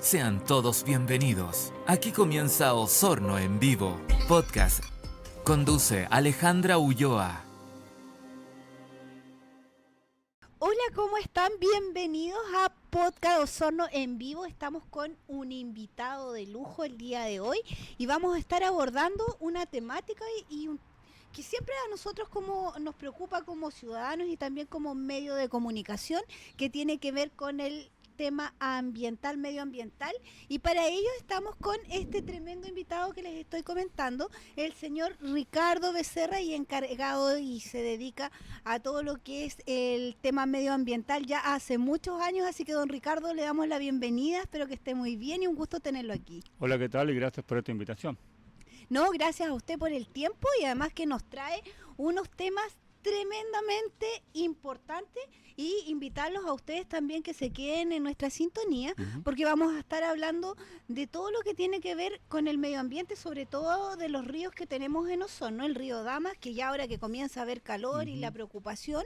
Sean todos bienvenidos. Aquí comienza Osorno en Vivo, podcast. Conduce Alejandra Ulloa. Hola, ¿cómo están? Bienvenidos a Podcast Osorno en Vivo. Estamos con un invitado de lujo el día de hoy y vamos a estar abordando una temática que siempre a nosotros como nos preocupa como ciudadanos y también como medio de comunicación, que tiene que ver con el tema ambiental, medioambiental, y para ello estamos con este tremendo invitado que les estoy comentando, el señor Ricardo Becerra, y encargado y se dedica a todo lo que es el tema medioambiental ya hace muchos años. Así que, don Ricardo, le damos la bienvenida, espero que esté muy bien y un gusto tenerlo aquí. Hola, ¿qué tal? Y gracias por esta invitación. No, gracias a usted por el tiempo y además que nos trae unos temas tremendamente importante, y invitarlos a ustedes también que se queden en nuestra sintonía, porque vamos a estar hablando de todo lo que tiene que ver con el medio ambiente, sobre todo de los ríos que tenemos en Osorno, el río Damas, que ya ahora que comienza a haber calor y la preocupación,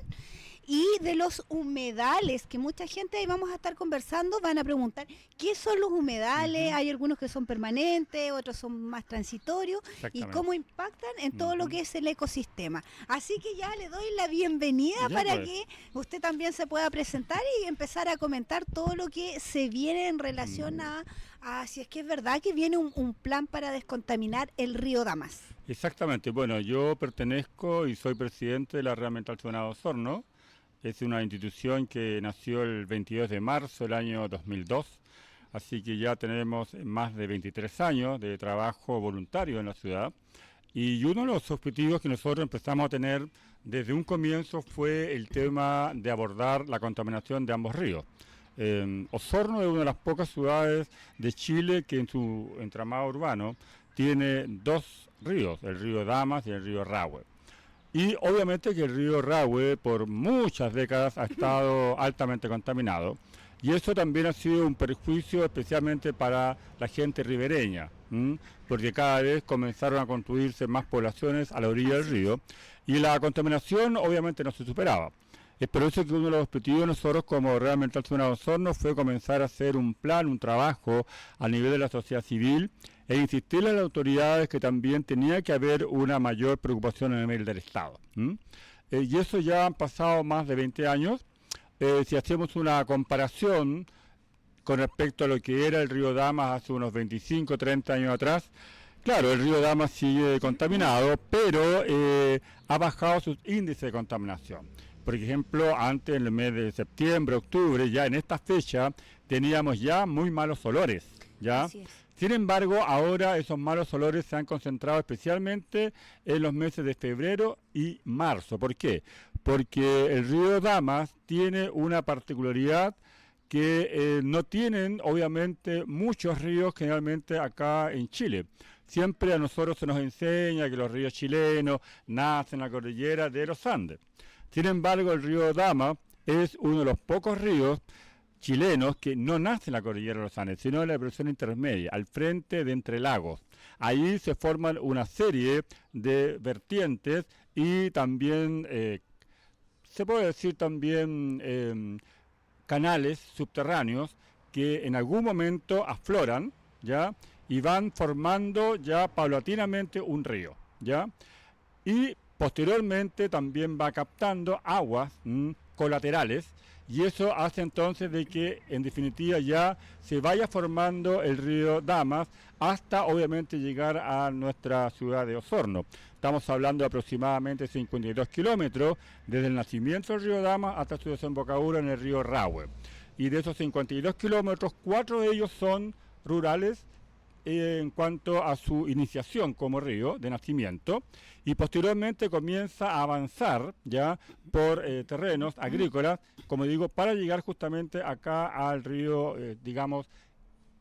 y de los humedales, que mucha gente, ahí vamos a estar conversando, van a preguntar qué son los humedales. Hay algunos que son permanentes, otros son más transitorios, y cómo impactan en todo lo que es el ecosistema. Así que ya le doy la bienvenida para que usted también se pueda presentar y empezar a comentar todo lo que se viene en relación a si es que es verdad que viene un plan para descontaminar el río Damas. Exactamente. Bueno, yo pertenezco y soy presidente de la Red Ambiental Ciudadana de Osorno. Es una institución que nació el 22 de marzo del año 2002, así que ya tenemos más de 23 años de trabajo voluntario en la ciudad. Y uno de los objetivos que nosotros empezamos a tener desde un comienzo fue el tema de abordar la contaminación de ambos ríos. Osorno es una de las pocas ciudades de Chile que en su entramado urbano tiene dos ríos, el río Damas y el río Rahue. Y obviamente que el río Rahue por muchas décadas ha estado altamente contaminado, y eso también ha sido un perjuicio especialmente para la gente ribereña, porque cada vez comenzaron a construirse más poblaciones a la orilla del río y la contaminación obviamente no se superaba. Es por eso que uno de los objetivos de nosotros como Red Ambiental Ciudadana de Osorno fue comenzar a hacer un plan, un trabajo a nivel de la sociedad civil e insistirle a las autoridades que también tenía que haber una mayor preocupación en el nivel del Estado. Y eso ya han pasado más de 20 años. Si hacemos una comparación con respecto a lo que era el río Damas hace unos 25, 30 años atrás, claro, el río Damas sigue contaminado, pero ha bajado sus índices de contaminación. Por ejemplo, antes en el mes de septiembre, octubre, ya en esta fecha, teníamos ya muy malos olores, ¿ya? Sin embargo, ahora esos malos olores se han concentrado especialmente en los meses de febrero y marzo. ¿Por qué? Porque el río Damas tiene una particularidad que no tienen, obviamente, muchos ríos generalmente acá en Chile. Siempre a nosotros se nos enseña que los ríos chilenos nacen en la cordillera de los Andes. Sin embargo, el río Damas es uno de los pocos ríos chilenos que no nace en la cordillera de los Andes, sino en la depresión intermedia, al frente de Entre Lagos. Ahí se forman una serie de vertientes y también, se puede decir también, canales subterráneos que en algún momento afloran, ¿ya? Y van formando ya paulatinamente un río, ¿ya? Y posteriormente también va captando aguas colaterales, y eso hace entonces de que en definitiva ya se vaya formando el río Damas hasta obviamente llegar a nuestra ciudad de Osorno. Estamos hablando de aproximadamente 52 kilómetros desde el nacimiento del río Damas hasta su desembocadura en el río Rahue. Y de esos 52 kilómetros, 4 de ellos son rurales en cuanto a su iniciación como río de nacimiento, y posteriormente comienza a avanzar ya por terrenos agrícolas, como digo, para llegar justamente acá al río, digamos,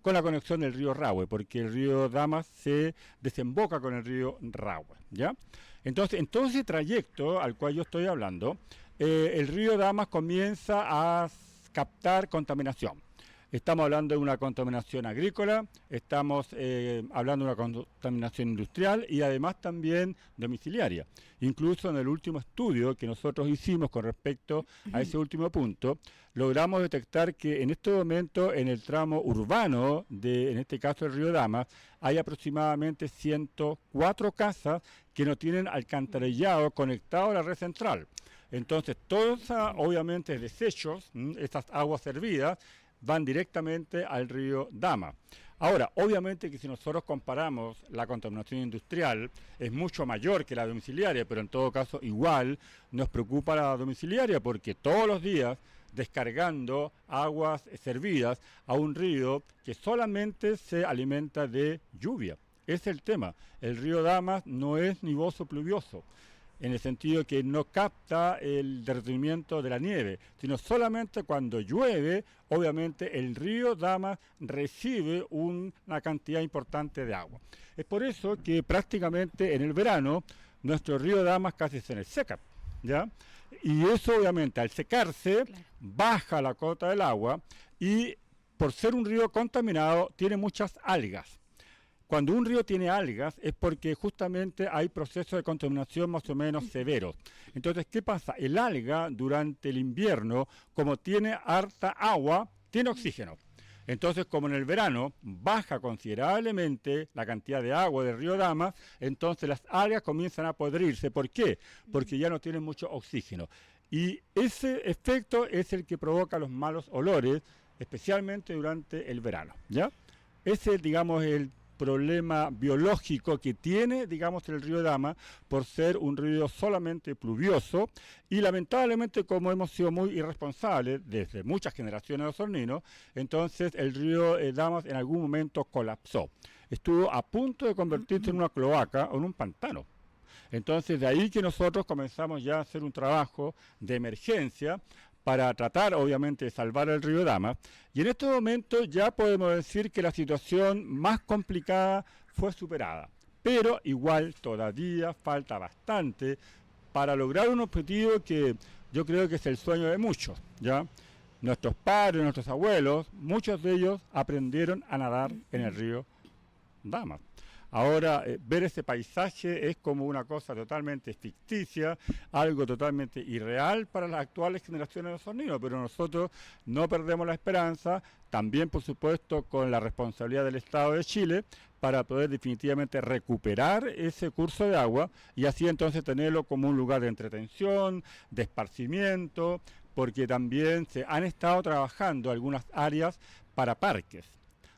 con la conexión del río Rahue, porque el río Damas se desemboca con el río Rahue, ¿ya? Entonces, en todo ese trayecto al cual yo estoy hablando, el río Damas comienza a captar contaminación. estamos hablando de una contaminación agrícola, estamos hablando de una contaminación industrial y además también domiciliaria. Incluso en el último estudio que nosotros hicimos con respecto a ese último punto, logramos detectar que en este momento en el tramo urbano, en este caso el río Damas, hay aproximadamente 104 casas que no tienen alcantarillado conectado a la red central. Entonces, todos obviamente desechos, estas aguas servidas, van directamente al río Damas. Ahora, obviamente que si nosotros comparamos la contaminación industrial, es mucho mayor que la domiciliaria, pero en todo caso igual nos preocupa la domiciliaria porque todos los días descargando aguas servidas a un río que solamente se alimenta de lluvia. Ese es el tema. El río Damas no es nivoso pluvioso, en el sentido que no capta el derretimiento de la nieve, sino solamente cuando llueve, obviamente el río Damas recibe una cantidad importante de agua. Es por eso que prácticamente en el verano nuestro río Damas casi se seca, ¿ya? Y eso obviamente al secarse baja la cota del agua y por ser un río contaminado tiene muchas algas. Cuando un río tiene algas es porque justamente hay procesos de contaminación más o menos severos. Entonces, ¿qué pasa? El alga durante el invierno, como tiene harta agua, tiene oxígeno. Entonces, como en el verano baja considerablemente la cantidad de agua del río Damas, entonces las algas comienzan a podrirse. ¿Por qué? Porque ya no tienen mucho oxígeno. Y ese efecto es el que provoca los malos olores, especialmente durante el verano, ¿ya? Ese es, digamos, el problema biológico que tiene, digamos, el río Damas por ser un río solamente pluvioso y lamentablemente como hemos sido muy irresponsables desde muchas generaciones de osorninos, entonces el río Damas en algún momento colapsó. Estuvo a punto de convertirse en una cloaca o en un pantano. Entonces de ahí que nosotros comenzamos ya a hacer un trabajo de emergencia para tratar obviamente de salvar el río Damas, y en este momento ya podemos decir que la situación más complicada fue superada, pero igual todavía falta bastante para lograr un objetivo que yo creo que es el sueño de muchos, ¿ya? Nuestros padres, nuestros abuelos, muchos de ellos aprendieron a nadar en el río Damas. Ahora, ver ese paisaje es como una cosa totalmente ficticia, algo totalmente irreal para las actuales generaciones de osorninos, pero nosotros no perdemos la esperanza, también por supuesto con la responsabilidad del Estado de Chile, para poder definitivamente recuperar ese curso de agua y así entonces tenerlo como un lugar de entretención, de esparcimiento, porque también se han estado trabajando algunas áreas para parques.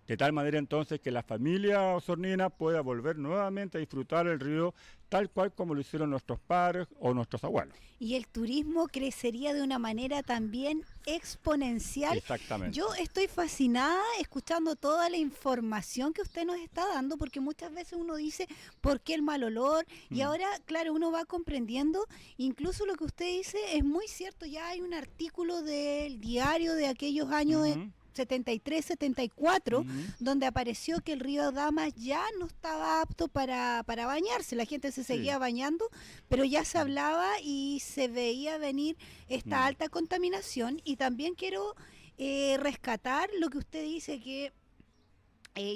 De tal manera entonces que la familia osornina pueda volver nuevamente a disfrutar el río tal cual como lo hicieron nuestros padres o nuestros abuelos. Y el turismo crecería de una manera también exponencial. Exactamente. Yo estoy fascinada escuchando toda la información que usted nos está dando, porque muchas veces uno dice, ¿por qué el mal olor? Y ahora, claro, uno va comprendiendo, incluso lo que usted dice es muy cierto, ya hay un artículo del diario de aquellos años 73, 74, donde apareció que el río Damas ya no estaba apto para bañarse. La gente se seguía bañando, pero ya se hablaba y se veía venir esta alta contaminación. Y también quiero rescatar lo que usted dice, que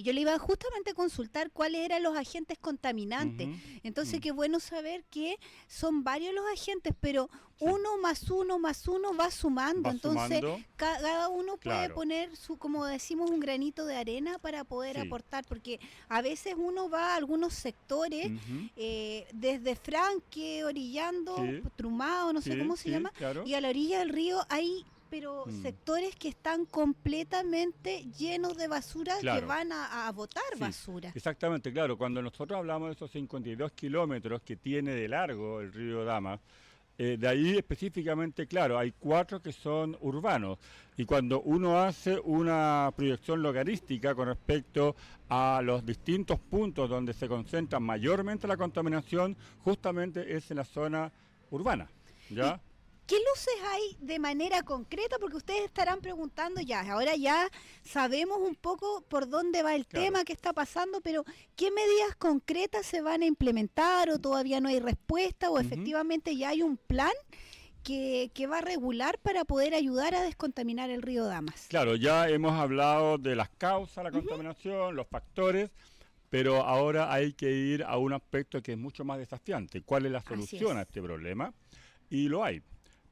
yo le iba justamente a consultar cuáles eran los agentes contaminantes. Entonces, qué bueno saber que son varios los agentes, pero uno más uno va sumando. Entonces, cada uno puede poner como decimos, un granito de arena para poder aportar, porque a veces uno va a algunos sectores, desde Franque, Orillando, Trumado, no sé cómo se llama, y a la orilla del río hay sectores que están completamente llenos de basura, que van a botar basura. Exactamente, claro. Cuando nosotros hablamos de esos 52 kilómetros que tiene de largo el río Damas, de ahí específicamente, claro, hay 4 que son urbanos. Y cuando uno hace una proyección logarística con respecto a los distintos puntos donde se concentra mayormente la contaminación, justamente es en la zona urbana, ¿ya? ¿Qué luces hay de manera concreta? Porque ustedes estarán preguntando ahora ya sabemos un poco por dónde va el tema, qué está pasando, pero ¿qué medidas concretas se van a implementar o todavía no hay respuesta o efectivamente ya hay un plan que va a regular para poder ayudar a descontaminar el río Damas? Claro, ya hemos hablado de las causas de la contaminación, los factores, pero ahora hay que ir a un aspecto que es mucho más desafiante. ¿Cuál es la solución a este problema? Y lo hay.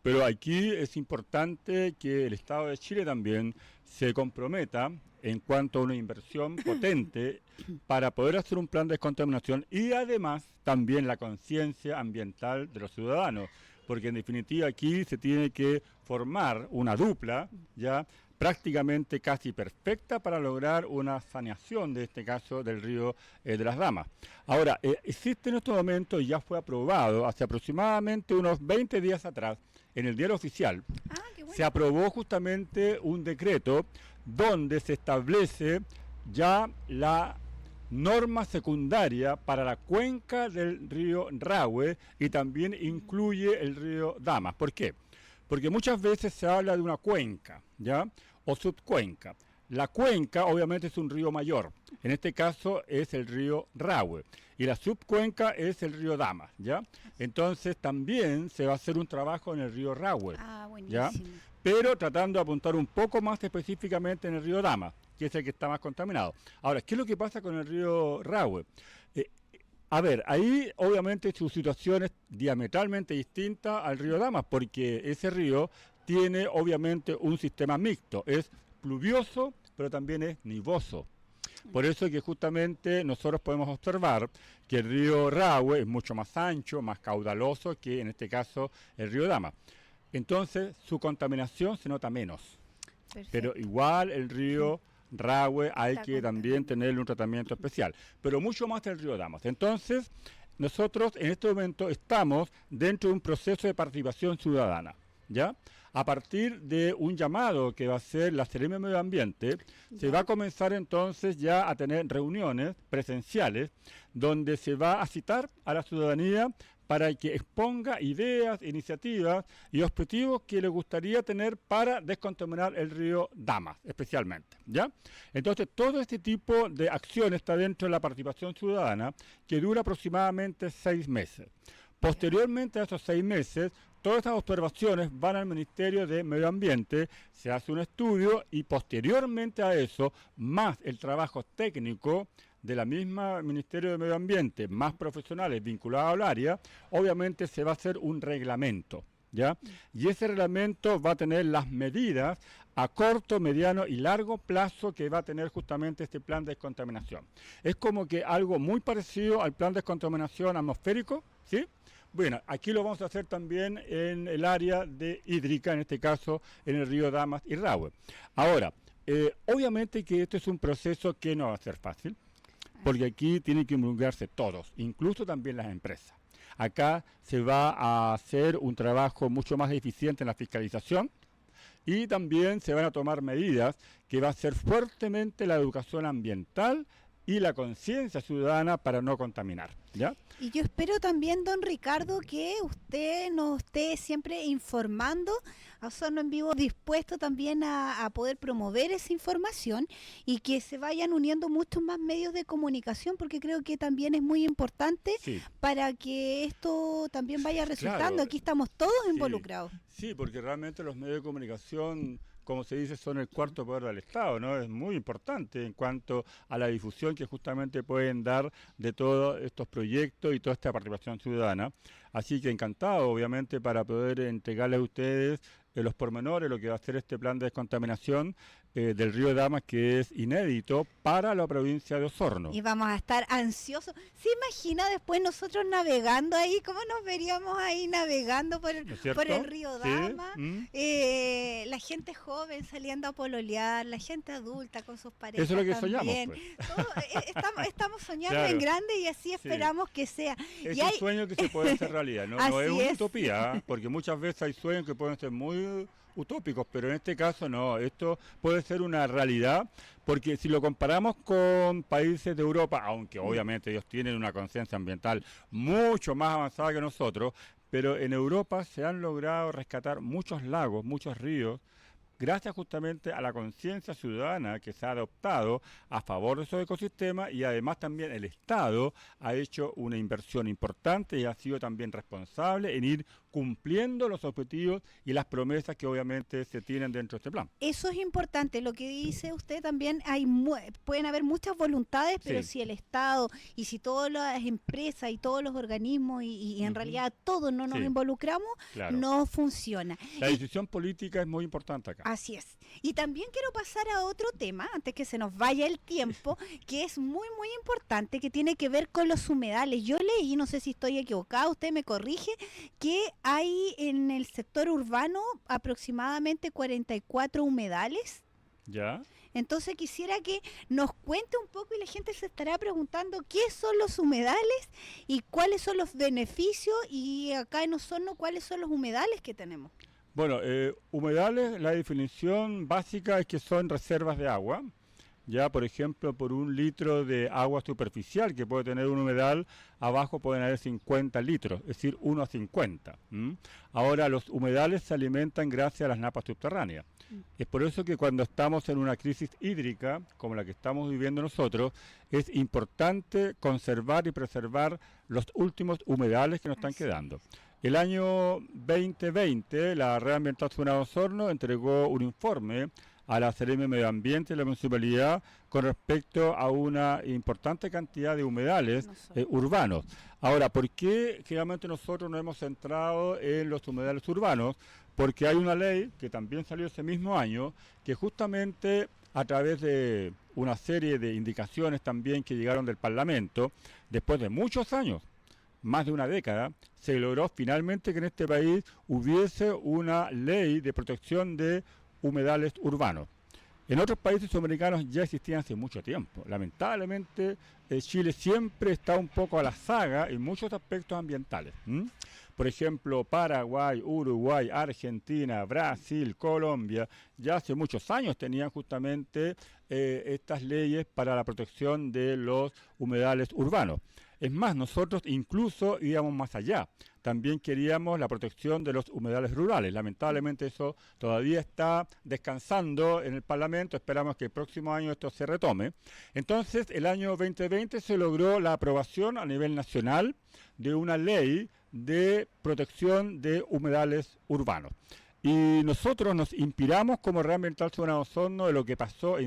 Pero aquí es importante que el Estado de Chile también se comprometa en cuanto a una inversión potente para poder hacer un plan de descontaminación y además también la conciencia ambiental de los ciudadanos, porque en definitiva aquí se tiene que formar una dupla ya prácticamente casi perfecta para lograr una saneación de este caso del río de las Damas. Ahora, existe en estos momentos, y ya fue aprobado hace aproximadamente unos 20 días atrás, en el Diario Oficial, se aprobó justamente un decreto donde se establece ya la norma secundaria para la cuenca del río Rahue y también incluye el río Damas. ¿Por qué? Porque muchas veces se habla de una cuenca, ¿ya? O subcuenca. La cuenca obviamente es un río mayor, en este caso es el río Rahue, y la subcuenca es el río Damas, ¿ya? Entonces también se va a hacer un trabajo en el río Rahue, ¿ya? Pero tratando de apuntar un poco más específicamente en el río Damas, que es el que está más contaminado. Ahora, ¿qué es lo que pasa con el río Rahue? A ver, ahí obviamente su situación es diametralmente distinta al río Damas, porque ese río tiene obviamente un sistema mixto, es pluvioso, pero también es nivoso. Por eso que justamente nosotros podemos observar que el río Rahue es mucho más ancho, más caudaloso que en este caso el río Damas. Entonces su contaminación se nota menos. Perfecto. Pero igual el río Rahue hay que también tenerle un tratamiento especial, pero mucho más el río Damas. Entonces nosotros en este momento estamos dentro de un proceso de participación ciudadana, ¿ya? A partir de un llamado que va a hacer la Seremi de Medio Ambiente, se va a comenzar entonces ya a tener reuniones presenciales donde se va a citar a la ciudadanía para que exponga ideas, iniciativas y objetivos que le gustaría tener para descontaminar el río Damas, especialmente, ¿ya? Entonces, todo este tipo de acciones está dentro de la participación ciudadana que dura aproximadamente 6 meses. Posteriormente a esos 6 meses, todas estas observaciones van al Ministerio de Medio Ambiente, se hace un estudio y posteriormente a eso, más el trabajo técnico de la misma Ministerio de Medio Ambiente, más profesionales vinculados al área, obviamente se va a hacer un reglamento, ¿ya? Y ese reglamento va a tener las medidas a corto, mediano y largo plazo que va a tener justamente este plan de descontaminación. Es como que algo muy parecido al plan de descontaminación atmosférico, ¿sí? Bueno, aquí lo vamos a hacer también en el área de hídrica, en este caso en el río Damas y Rahue. Ahora, obviamente que esto es un proceso que no va a ser fácil, porque aquí tienen que involucrarse todos, incluso también las empresas. Acá se va a hacer un trabajo mucho más eficiente en la fiscalización y también se van a tomar medidas que va a ser fuertemente la educación ambiental y la conciencia ciudadana para no contaminar, ¿ya? Y yo espero también, don Ricardo, que usted nos esté siempre informando, a Osorno en Vivo, dispuesto también a poder promover esa información y que se vayan uniendo muchos más medios de comunicación, porque creo que también es muy importante para que esto también vaya resultando. Claro, aquí estamos todos involucrados. Sí, porque realmente los medios de comunicación, como se dice, son el cuarto poder del Estado, ¿no? Es muy importante en cuanto a la difusión que justamente pueden dar de todos estos proyectos y toda esta participación ciudadana. Así que encantado, obviamente, para poder entregarles a ustedes los pormenores, lo que va a ser este plan de descontaminación del río Damas, que es inédito para la provincia de Osorno. Y vamos a estar ansiosos. ¿Se imagina después nosotros navegando ahí? ¿Cómo nos veríamos ahí navegando por el río Damas? Sí. La gente joven saliendo a pololear, la gente adulta con sus parejas. Eso es lo que también. soñamos, pues. Estamos soñando en grande y así esperamos que sea. Es un sueño que se puede hacer realidad, ¿no? No es una utopía, porque muchas veces hay sueños que pueden ser muy utópicos, pero en este caso no, esto puede ser una realidad, porque si lo comparamos con países de Europa, aunque obviamente ellos tienen una conciencia ambiental mucho más avanzada que nosotros, pero en Europa se han logrado rescatar muchos lagos, muchos ríos, gracias justamente a la conciencia ciudadana que se ha adoptado a favor de esos ecosistemas, y además también el Estado ha hecho una inversión importante y ha sido también responsable en ir cumpliendo los objetivos y las promesas que obviamente se tienen dentro de este plan. Eso es importante, lo que dice usted también, pueden haber muchas voluntades, pero Sí. si el Estado y si todas las empresas y todos los organismos y en realidad todos no nos Sí. involucramos, Claro. no funciona. La decisión política es muy importante acá. Así es. Y también quiero pasar a otro tema, antes que se nos vaya el tiempo, que es muy, muy importante, que tiene que ver con los humedales. Yo leí, no sé si estoy equivocada, usted me corrige, que hay en el sector urbano aproximadamente 44 humedales. ¿Ya? Entonces quisiera que nos cuente un poco y la gente se estará preguntando qué son los humedales y cuáles son los beneficios, y acá en Osorno cuáles son los humedales que tenemos. Bueno, humedales, la definición básica es que son reservas de agua. Ya, por ejemplo, por 1 litro de agua superficial que puede tener un humedal, abajo pueden haber 50 litros, es decir, 1 a 50. Ahora, los humedales se alimentan gracias a las napas subterráneas. Es por eso que cuando estamos en una crisis hídrica, como la que estamos viviendo nosotros, es importante conservar y preservar los últimos humedales que nos están quedando. El año 2020, la Red Ambiental Zona de Osorno entregó un informe a la Seremi de Medio Ambiente y la Municipalidad con respecto a una importante cantidad de humedales urbanos. Ahora, ¿por qué generalmente nosotros nos hemos centrado en los humedales urbanos? Porque hay una ley que también salió ese mismo año, que justamente a través de una serie de indicaciones también que llegaron del Parlamento, después de muchos años, más de una década, se logró finalmente que en este país hubiese una ley de protección de humedales urbanos. En otros países sudamericanos ya existían hace mucho tiempo. Lamentablemente, Chile siempre está un poco a la saga en muchos aspectos ambientales. Por ejemplo, Paraguay, Uruguay, Argentina, Brasil, Colombia, ya hace muchos años tenían justamente estas leyes para la protección de los humedales urbanos. Es más, nosotros incluso íbamos más allá. También queríamos la protección de los humedales rurales. Lamentablemente eso todavía está descansando en el Parlamento. Esperamos que el próximo año esto se retome. Entonces, el año 2020 se logró la aprobación a nivel nacional de una ley de protección de humedales urbanos. Y nosotros nos inspiramos como Red Ambiental Zona de Osorno de lo que pasó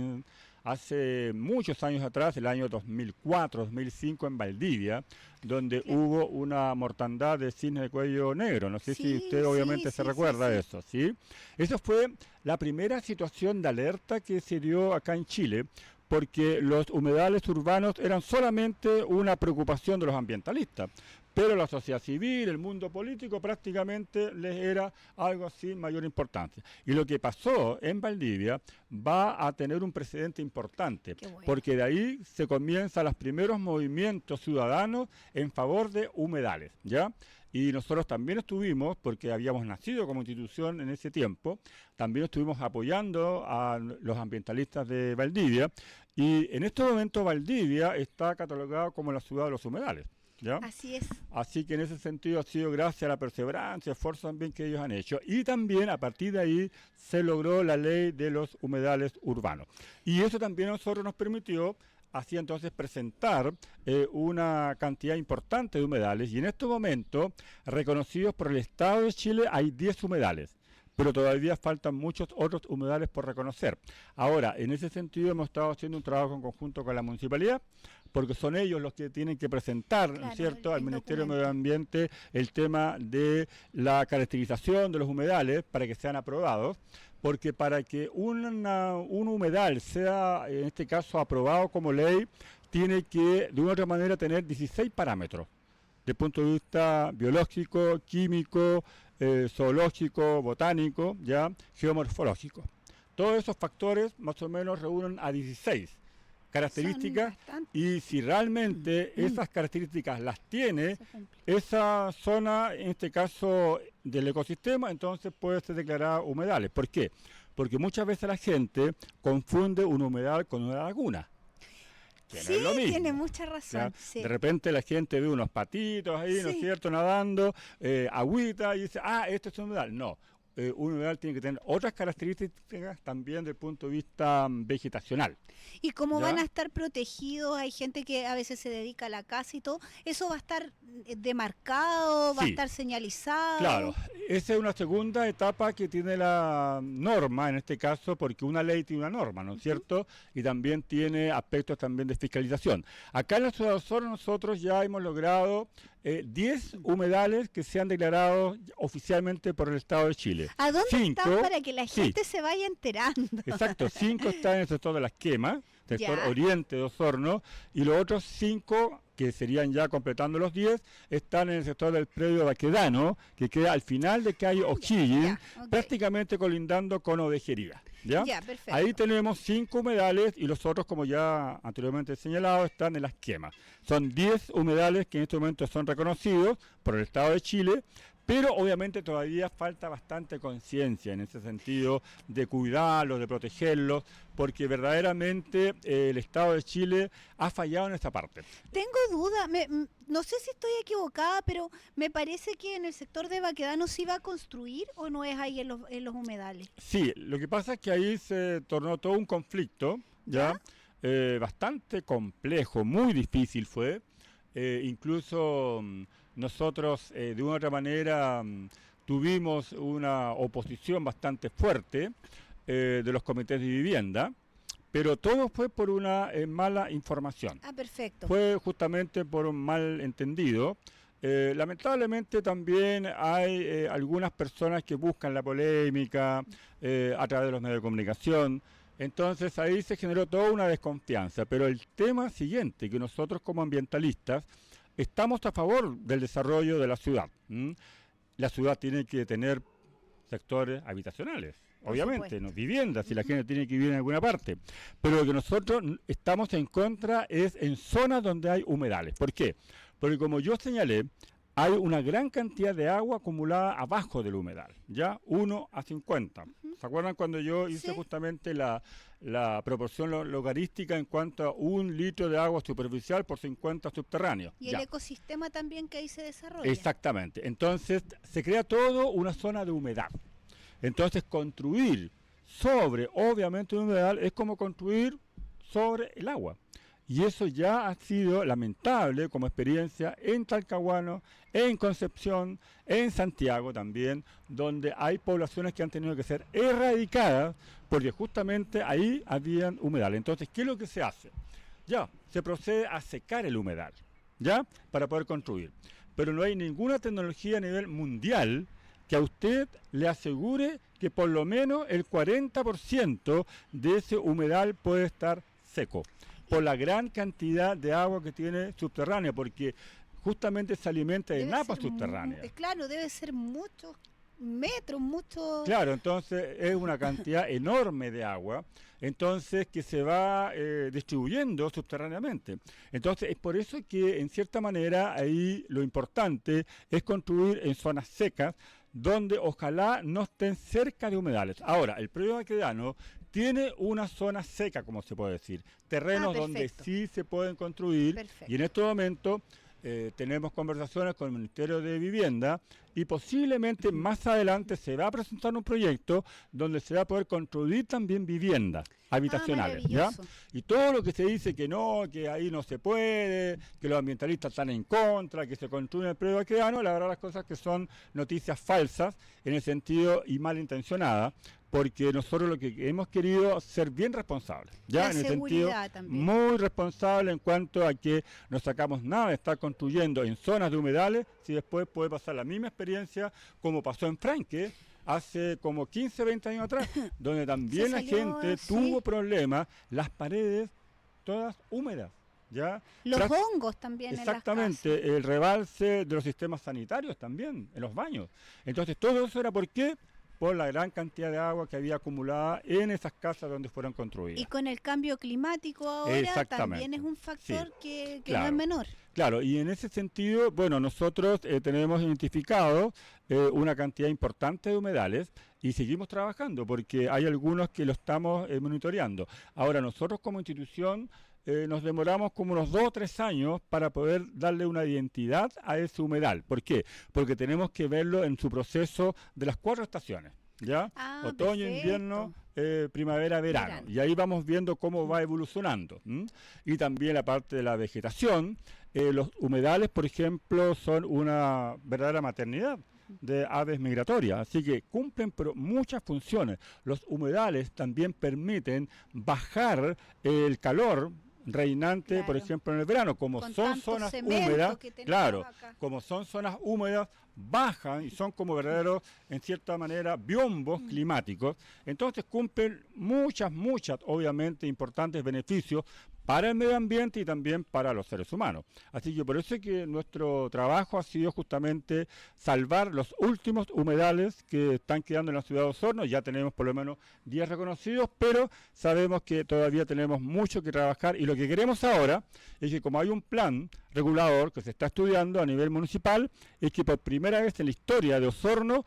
hace muchos años atrás, el año 2004, 2005 en Valdivia, donde hubo una mortandad de cisnes de cuello negro. No sé si usted obviamente se recuerda de eso, ¿sí? Eso fue la primera situación de alerta que se dio acá en Chile, porque los humedales urbanos eran solamente una preocupación de los ambientalistas, pero la sociedad civil, el mundo político prácticamente les era algo sin mayor importancia. Y lo que pasó en Valdivia va a tener un precedente importante, porque de ahí se comienzan los primeros movimientos ciudadanos en favor de humedales, ¿ya? Y nosotros también estuvimos, porque habíamos nacido como institución en ese tiempo, también estuvimos apoyando a los ambientalistas de Valdivia, y en este momento Valdivia está catalogado como la ciudad de los humedales, ¿ya? Así es. Así que en ese sentido ha sido gracias a la perseverancia, esfuerzo también que ellos han hecho. Y también a partir de ahí se logró la ley de los humedales urbanos. Y eso también a nosotros nos permitió así entonces presentar una cantidad importante de humedales. Y en este momento, reconocidos por el Estado de Chile, hay 10 humedales. Pero todavía faltan muchos otros humedales por reconocer. Ahora, en ese sentido hemos estado haciendo un trabajo en conjunto con la municipalidad, porque son ellos los que tienen que presentar, Claro, ¿cierto?, al Ministerio de documento. Medio Ambiente el tema de la caracterización de los humedales para que sean aprobados, porque para que un humedal sea, en este caso, aprobado como ley, tiene que, de una u otra manera, tener 16 parámetros, desde el punto de vista biológico, químico, zoológico, botánico, ya, geomorfológico. Todos esos factores más o menos reúnen a 16 características, y si realmente esas características las tiene esa zona, en este caso del ecosistema, entonces puede ser declarada humedales. ¿Por qué? Porque muchas veces la gente confunde un humedal con una laguna. Que no es lo mismo. Tiene mucha razón. Sí. De repente la gente ve unos patitos ahí, ¿no es cierto?, nadando, agüita, y dice, ah, esto es un humedal. No, un humedal tiene que tener otras características también desde el punto de vista vegetacional. ¿Y cómo ¿Ya? van a estar protegidos? Hay gente que a veces se dedica a la casa y todo. ¿Eso va a estar demarcado? ¿Va a Sí. estar señalizado? Claro, esa es una segunda etapa que tiene la norma, en este caso, porque una ley tiene una norma, ¿no es cierto? Y también tiene aspectos también de fiscalización. Acá en la ciudad de Osorno nosotros ya hemos logrado 10 humedales que se han declarado oficialmente por el Estado de Chile. ¿A dónde 5, están para que la sí. gente se vaya enterando? Exacto, 5 están en el sector de las quemas, sector Ya. oriente de Osorno, y los otros 5, que serían ya completando los 10, están en el sector del predio Baquedano, que queda al final de calle O'Higgins, ya, ok. prácticamente colindando con Ovejería. ¿Ya? Ya, perfecto. Ahí tenemos 5 humedales y los otros, como ya anteriormente señalado, están en las quemas. Son 10 humedales que en este momento son reconocidos por el Estado de Chile, pero obviamente todavía falta bastante conciencia en ese sentido de cuidarlos, de protegerlos, porque verdaderamente el Estado de Chile ha fallado en esta parte. Tengo duda, no sé si estoy equivocada, pero me parece que en el sector de Baquedano sí va a construir o no es ahí en los humedales. Sí, lo que pasa es que ahí se tornó todo un conflicto, ¿ya? Bastante complejo, muy difícil fue. Incluso nosotros de una u otra manera tuvimos una oposición bastante fuerte de los comités de vivienda, pero todo fue por una mala información. Ah, perfecto. Fue justamente por un mal entendido. Lamentablemente también hay algunas personas que buscan la polémica a través de los medios de comunicación. Entonces ahí se generó toda una desconfianza. Pero el tema siguiente, que nosotros como ambientalistas estamos a favor del desarrollo de la ciudad. La ciudad tiene que tener sectores habitacionales. Por Obviamente, supuesto. no viviendas, si la gente tiene que vivir en alguna parte. Pero lo que nosotros estamos en contra es en zonas donde hay humedales. ¿Por qué? Porque como yo señalé, hay una gran cantidad de agua acumulada abajo del humedal, ¿ya? 1:50. ¿Se acuerdan cuando yo hice Sí. justamente la proporción logarística en cuanto a 1 litro de agua superficial por 50 subterráneos? Y Ya. el ecosistema también que ahí se desarrolla. Exactamente. Entonces se crea todo una zona de humedad. Entonces construir sobre, obviamente, un humedal es como construir sobre el agua. Y eso ya ha sido lamentable como experiencia en Talcahuano, en Concepción, en Santiago también, donde hay poblaciones que han tenido que ser erradicadas porque justamente ahí habían humedales. Entonces, ¿qué es lo que se hace? Ya, se procede a secar el humedal, ¿ya? Para poder construir. Pero no hay ninguna tecnología a nivel mundial que a usted le asegure que por lo menos el 40% de ese humedal puede estar seco, por la gran cantidad de agua que tiene subterránea, porque justamente se alimenta de Debe napas ser subterráneas. claro, debe ser muchos metros, muchos... Claro, entonces es una cantidad enorme de agua, entonces que se va distribuyendo subterráneamente. Entonces es por eso que en cierta manera ahí lo importante es construir en zonas secas, donde ojalá no estén cerca de humedales. Ahora, el predio Baquedano tiene una zona seca, como se puede decir, terrenos donde perfecto. sí se pueden construir, Perfecto. y en este momento tenemos conversaciones con el Ministerio de Vivienda y posiblemente más adelante se va a presentar un proyecto donde se va a poder construir también viviendas habitacionales, ¿ya? maravilloso. Y todo lo que se dice que no, que ahí no se puede, que los ambientalistas están en contra, que se construye el predio Baquedano, la verdad las cosas que son noticias falsas en el sentido y malintencionadas, porque nosotros lo que hemos querido es ser bien responsables, ya La en el sentido seguridad también. muy responsable en cuanto a que no sacamos nada de estar construyendo en zonas de humedales, si después puede pasar la misma experiencia como pasó en Franque hace como 15, 20 años atrás, donde también la salió, gente sí. tuvo problemas, las paredes todas húmedas, ¿ya? Los Prac- hongos también en las Exactamente, casas. el rebalse de los sistemas sanitarios también, en los baños. Entonces todo eso era ¿por qué? Por la gran cantidad de agua que había acumulada en esas casas donde fueron construidas. Y con el cambio climático ahora Exactamente. también es un factor Sí, que no claro. es menor. Claro, y en ese sentido, bueno, nosotros tenemos identificado una cantidad importante de humedales y seguimos trabajando porque hay algunos que lo estamos monitoreando. Ahora, nosotros como institución nos demoramos como unos 2 o 3 años para poder darle una identidad a ese humedal. ¿Por qué? Porque tenemos que verlo en su proceso de las 4 estaciones. ¿ya? Otoño, Perfecto. invierno, primavera, verano. Y ahí vamos viendo cómo va evolucionando. Y también la parte de la vegetación. Los humedales, por ejemplo, son una verdadera maternidad de aves migratorias, así que cumplen pero muchas funciones. Los humedales también permiten bajar el calor reinante, Claro. por ejemplo, en el verano, como Con son tanto zonas cemento húmedas, que tenemos claro, acá. como son zonas húmedas, bajan y son como verdaderos, en cierta manera, biombos climáticos. Entonces cumplen muchas, obviamente, importantes beneficios para el medio ambiente y también para los seres humanos. Así que por eso es que nuestro trabajo ha sido justamente salvar los últimos humedales que están quedando en la ciudad de Osorno. Ya tenemos por lo menos 10 reconocidos, pero sabemos que todavía tenemos mucho que trabajar y lo que queremos ahora es que, como hay un plan regulador que se está estudiando a nivel municipal, es que por primera vez en la historia de Osorno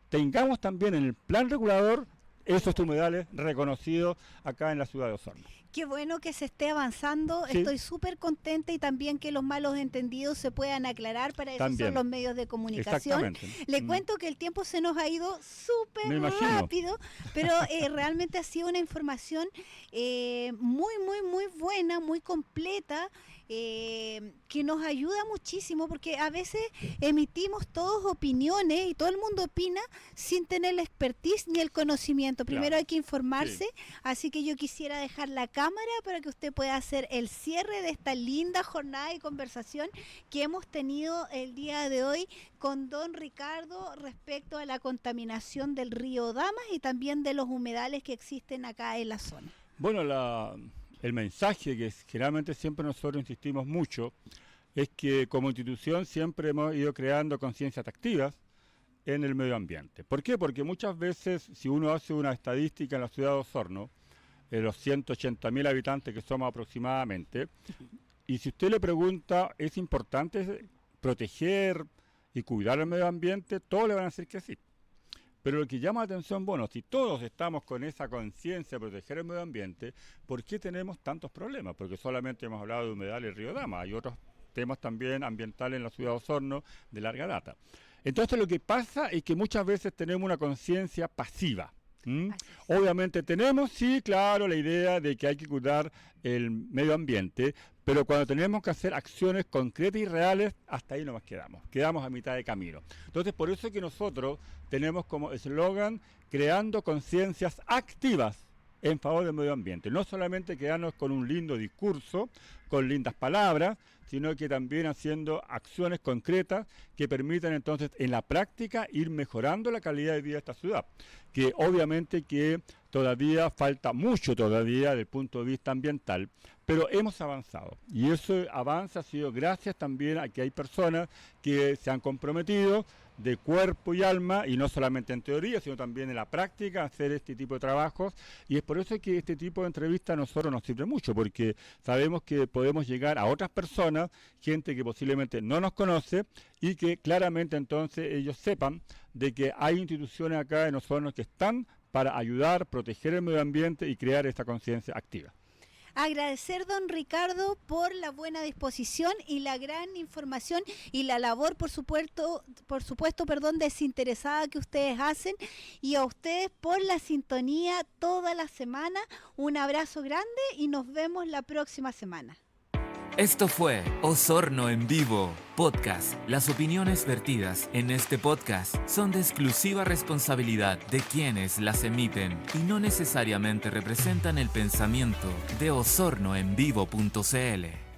tengamos también en el plan regulador esos humedales reconocidos acá en la ciudad de Osorno. Qué bueno que se esté avanzando, Sí. estoy súper contenta y también que los malos entendidos se puedan aclarar, para eso También. son los medios de comunicación. Exactamente. Le cuento que el tiempo se nos ha ido Me súper imagino. rápido, pero realmente ha sido una información muy, muy, muy buena, muy completa, que nos ayuda muchísimo, porque a veces emitimos todos opiniones y todo el mundo opina sin tener la expertise ni el conocimiento. Primero Claro. hay que informarse, así que yo quisiera dejar la cámara para que usted pueda hacer el cierre de esta linda jornada y conversación que hemos tenido el día de hoy con don Ricardo respecto a la contaminación del río Damas y también de los humedales que existen acá en la zona. Bueno, el mensaje que generalmente siempre nosotros insistimos mucho es que como institución siempre hemos ido creando conciencias activas en el medio ambiente. ¿Por qué? Porque muchas veces, si uno hace una estadística en la ciudad de Osorno, los 180.000 habitantes que somos aproximadamente, y si usted le pregunta, ¿es importante proteger y cuidar el medio ambiente? Todos le van a decir que sí. Pero lo que llama la atención, bueno, si todos estamos con esa conciencia de proteger el medio ambiente, ¿por qué tenemos tantos problemas? Porque solamente hemos hablado de humedal y el río Dama, hay otros temas también ambientales en la ciudad de Osorno de larga data. Entonces lo que pasa es que muchas veces tenemos una conciencia pasiva. Obviamente tenemos, sí, claro, la idea de que hay que cuidar el medio ambiente, pero cuando tenemos que hacer acciones concretas y reales, hasta ahí nos quedamos a mitad de camino. Entonces, por eso es que nosotros tenemos como eslogan creando conciencias activas en favor del medio ambiente. No solamente quedarnos con un lindo discurso, con lindas palabras, sino que también haciendo acciones concretas que permitan entonces en la práctica ir mejorando la calidad de vida de esta ciudad, que obviamente que todavía falta mucho todavía desde el punto de vista ambiental, pero hemos avanzado y ese avance ha sido gracias también a que hay personas que se han comprometido de cuerpo y alma, y no solamente en teoría, sino también en la práctica, hacer este tipo de trabajos, y es por eso que este tipo de entrevistas a nosotros nos sirve mucho, porque sabemos que podemos llegar a otras personas, gente que posiblemente no nos conoce, y que claramente entonces ellos sepan de que hay instituciones acá en Osorno que están para ayudar, proteger el medio ambiente y crear esta conciencia activa. Agradecer, don Ricardo, por la buena disposición y la gran información y la labor, por supuesto, desinteresada que ustedes hacen, y a ustedes por la sintonía toda la semana. Un abrazo grande y nos vemos la próxima semana. Esto fue Osorno en Vivo, podcast. Las opiniones vertidas en este podcast son de exclusiva responsabilidad de quienes las emiten y no necesariamente representan el pensamiento de osornoenvivo.cl.